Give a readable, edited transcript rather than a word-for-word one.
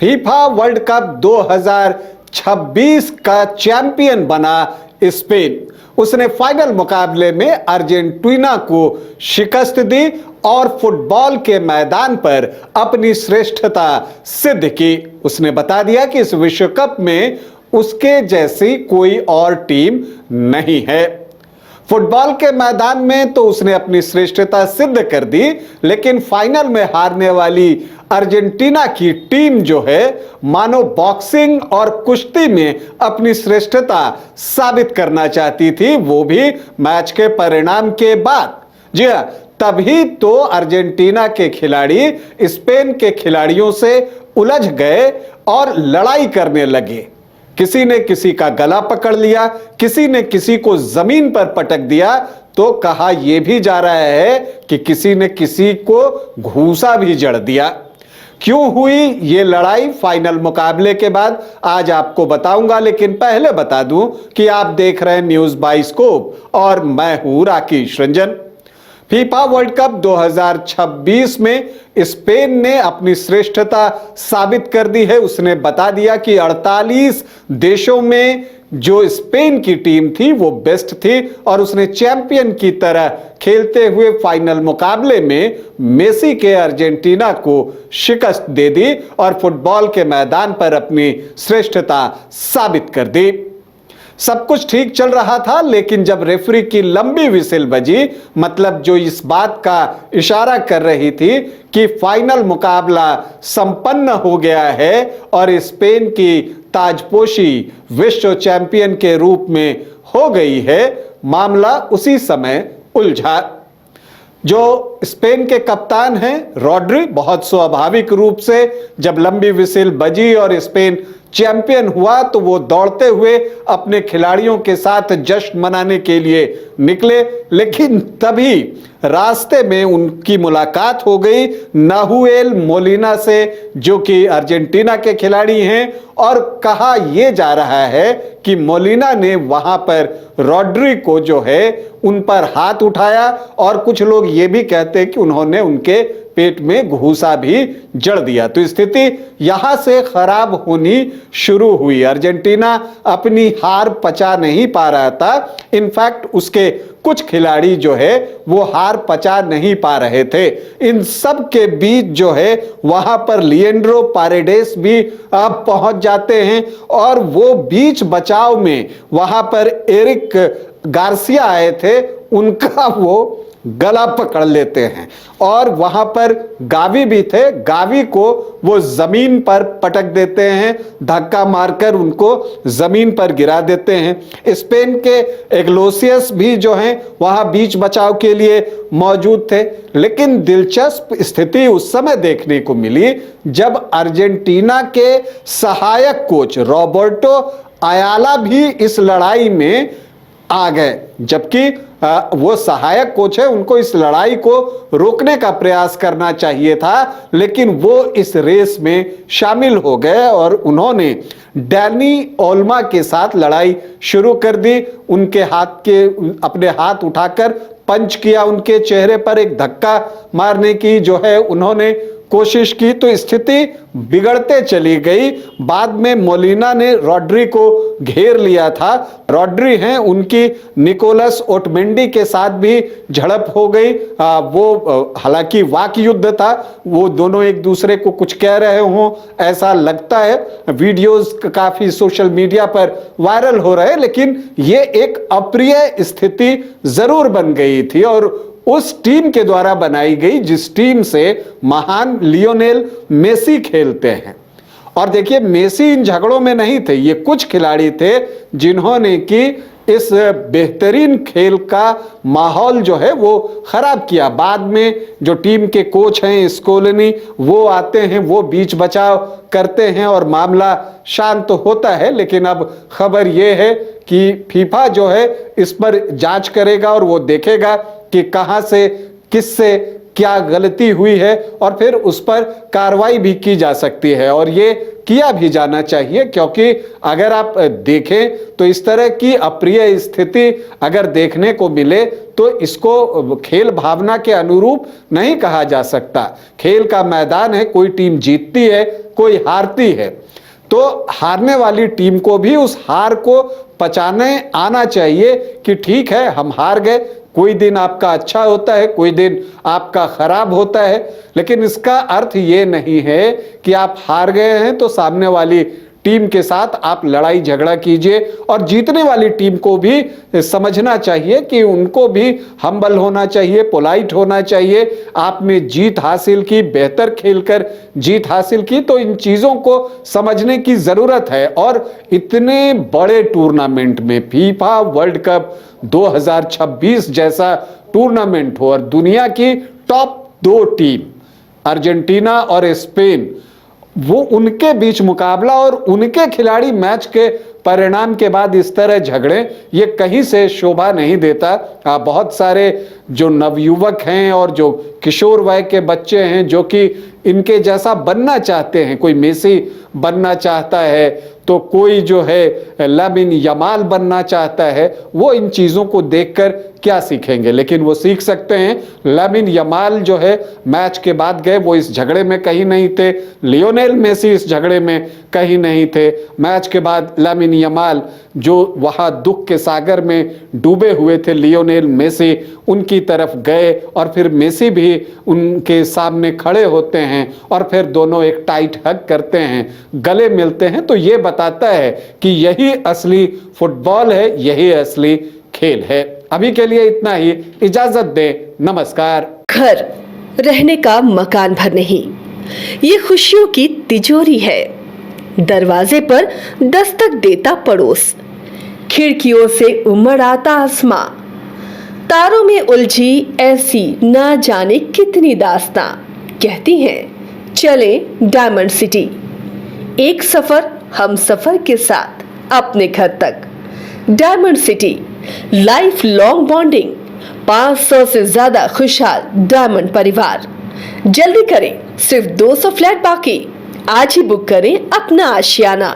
FIFA world cup 2026 का champion बना Spain. उसने फाइनल मुकाबले में अर्जेंटीना को शिकस्त दी और फुटबॉल के मैदान पर अपनी श्रेष्ठता सिद्ध की। उसने बता दिया कि इस विश्व कप में उसके जैसी कोई और टीम नहीं है। फुटबॉल के मैदान में तो उसने अपनी श्रेष्ठता सिद्ध कर दी, लेकिन फाइनल में हारने वाली अर्जेंटीना की टीम जो है मानो बॉक्सिंग और कुश्ती में अपनी श्रेष्ठता साबित करना चाहती थी, वो भी मैच के परिणाम के बाद। जी हां, तभी तो अर्जेंटीना के खिलाड़ी स्पेन के खिलाड़ियों से उलझ गए और लड़ाई करने लगे। किसी ने किसी का गला पकड़ लिया, किसी ने किसी को जमीन पर पटक दिया, तो कहा यह भी जा रहा है कि किसी ने किसी को घूसा भी जड़ दिया। क्यों हुई ये लड़ाई फाइनल मुकाबले के बाद आज आपको बताऊंगा, लेकिन पहले बता दूं कि आप देख रहे हैं न्यूज बाइस्कोप और मैं हूं Rakesh Ranjan. FIFA world cup 2026 में स्पेन ने अपनी श्रेष्ठता साबित कर दी है। उसने बता दिया कि 48 देशों में जो स्पेन की टीम थी वो बेस्ट थी और उसने चैंपियन की तरह खेलते हुए फाइनल मुकाबले में मेसी के अर्जेंटीना को शिकस्त दे दी और फुटबॉल के मैदान पर अपनी श्रेष्ठता साबित कर दी। सब कुछ ठीक चल रहा था, लेकिन जब रेफरी की लंबी विसिल बजी, मतलब जो इस बात का इशारा कर रही थी कि फाइनल मुकाबला संपन्न हो गया है और स्पेन की ताजपोशी विश्व चैंपियन के रूप में हो गई है, मामला उसी समय उलझा। जो स्पेन के कप्तान हैं रॉड्री, बहुत स्वाभाविक रूप से जब लंबी विसिल बजी और स्पेन चैंपियन हुआ तो वो दौड़ते हुए अपने खिलाड़ियों के साथ जश्न मनाने के लिए निकले, लेकिन तभी रास्ते में उनकी मुलाकात हो गई नाहुएल मोलिना से, जो कि अर्जेंटीना के खिलाड़ी हैं, और कहा यह जा रहा है कि मोलिना ने वहां पर रॉड्री को जो है उन पर हाथ उठाया और कुछ लोग ये भी कहते हैं कि उन्होंने उनके पेट में घूसा भी जड़ दिया। तो स्थिति यहां से खराब होनी शुरू हुई। अर्जेंटीना अपनी हार पचा नहीं पा रहा था। इनफैक्ट उसके कुछ खिलाड़ी जो है वो हार पचा नहीं पा रहे थे। इन सब के बीच जो है वहां पर लिएंड्रो पारेडेस भी अब पहुंच जाते हैं और वो बीच बचाव में वहां पर एरिक गार्सिया आए थे, उनका वो गला पकड़ लेते हैं और वहां पर गावी भी थे, गावी को वो जमीन पर पटक देते हैं, धक्का मारकर उनको जमीन पर गिरा देते हैं। स्पेन के एग्लोसियस भी जो हैं वहां बीच बचाव के लिए मौजूद थे, लेकिन दिलचस्प स्थिति उस समय देखने को मिली जब अर्जेंटीना के सहायक कोच रॉबर्टो अयाला भी इस लड़ाई में आ गए। जबकि वो सहायक कोच है, उनको इस लड़ाई को रोकने का प्रयास करना चाहिए था, लेकिन वो इस रेस में शामिल हो गए और उन्होंने डैनी ओल्मा के साथ लड़ाई शुरू कर दी। उनके अपने हाथ उठाकर पंच किया, उनके चेहरे पर एक धक्का मारने की जो है उन्होंने कोशिश की, तो स्थिति बिगड़ते चली गई। बाद में मोलिना ने रॉड्री को घेर लिया था। रॉड्री हैं, उनकी निकोलस ओटमेंडी के साथ भी झड़प हो गई। वो हालांकि वाक युद्ध था, वो दोनों एक दूसरे को कुछ कह रहे हों ऐसा लगता है। वीडियोस काफी सोशल मीडिया पर वायरल हो रहे हैं, लेकिन ये एक अप्रिय स्थिति जरूर बन गई थी और उस टीम के द्वारा बनाई गई जिस टीम से महान लियोनेल मेसी खेलते हैं। और देखिए, मेसी इन झगड़ों में नहीं थे, ये कुछ खिलाड़ी थे जिन्होंने कि इस बेहतरीन खेल का माहौल जो है वो खराब किया। बाद में जो टीम के कोच हैं स्कोलनी, वो आते हैं, वो बीच बचाव करते हैं और मामला शांत होता है। लेकिन अब खबर ये है कि फीफा जो है इस पर जांच करेगा और वो देखेगा कि कहां से किससे क्या गलती हुई है और फिर उस पर कार्रवाई भी की जा सकती है और ये किया भी जाना चाहिए, क्योंकि अगर आप देखें तो इस तरह की अप्रिय स्थिति अगर देखने को मिले तो इसको खेल भावना के अनुरूप नहीं कहा जा सकता। खेल का मैदान है, कोई टीम जीतती है, कोई हारती है, तो हारने वाली टीम को भी उस हार को पचाने आना चाहिए कि ठीक है हम हार गए, कोई दिन आपका अच्छा होता है, कोई दिन आपका खराब होता है, लेकिन इसका अर्थ ये नहीं है कि आप हार गए हैं तो सामने वाली टीम के साथ आप लड़ाई झगड़ा कीजिए। और जीतने वाली टीम को भी समझना चाहिए कि उनको भी हम्बल होना चाहिए, पोलाइट होना चाहिए। आपने जीत हासिल की, बेहतर खेलकर जीत हासिल की, तो इन चीज़ों को समझने की ज़रूरत है। और इतने बड़े टूर्नामेंट में फीफा वर्ल्ड कप 2026 जैसा टूर्नामेंट हो और दुनिया की टॉप 2 टीम अर्जेंटीना और स्पेन, वो उनके बीच मुकाबला और उनके खिलाड़ी मैच के परिणाम के बाद इस तरह झगड़े, ये कहीं से शोभा नहीं देता। बहुत सारे जो नवयुवक हैं और जो किशोर वय के बच्चे हैं जो कि इनके जैसा बनना चाहते हैं, कोई मेसी बनना चाहता है तो कोई जो है लामिन यमाल बनना चाहता है, वो इन चीज़ों को देखकर क्या सीखेंगे? लेकिन वो सीख सकते हैं। लामिन यमाल जो है मैच के बाद गए, वो इस झगड़े में कहीं नहीं थे। लियोनेल मेसी इस झगड़े में कहीं नहीं थे। मैच के बाद लामिन यमाल जो वहाँ दुख के सागर में डूबे हुए थे, लियोनेल मेसी उनकी तरफ गए और फिर मेसी भी उनके सामने खड़े होते हैं और फिर दोनों एक टाइट हग करते हैं, गले मिलते हैं। तो ये बताता है कि यही असली फुटबॉल है, यही असली खेल है। अभी के लिए इतना ही, इजाजत दें, नमस्कार। घर रहने का मकान भर नहीं, ये खुशियों की तिजोरी है। दरवाजे पर दस्तक देता पड़ोस, खिड़कियों से उमड़ आता आसमां, तारों में उलझी ऐसी ना जाने कितनी दास्तां। कहती हैं चले डायमंड सिटी, एक सफर हम सफर के साथ अपने घर तक। Diamond city, life long bonding, 500 से ज्यादा खुशहाल डायमंड परिवार। जल्दी करें, सिर्फ 200 फ्लैट बाकी। आज ही बुक करें अपना आशियाना।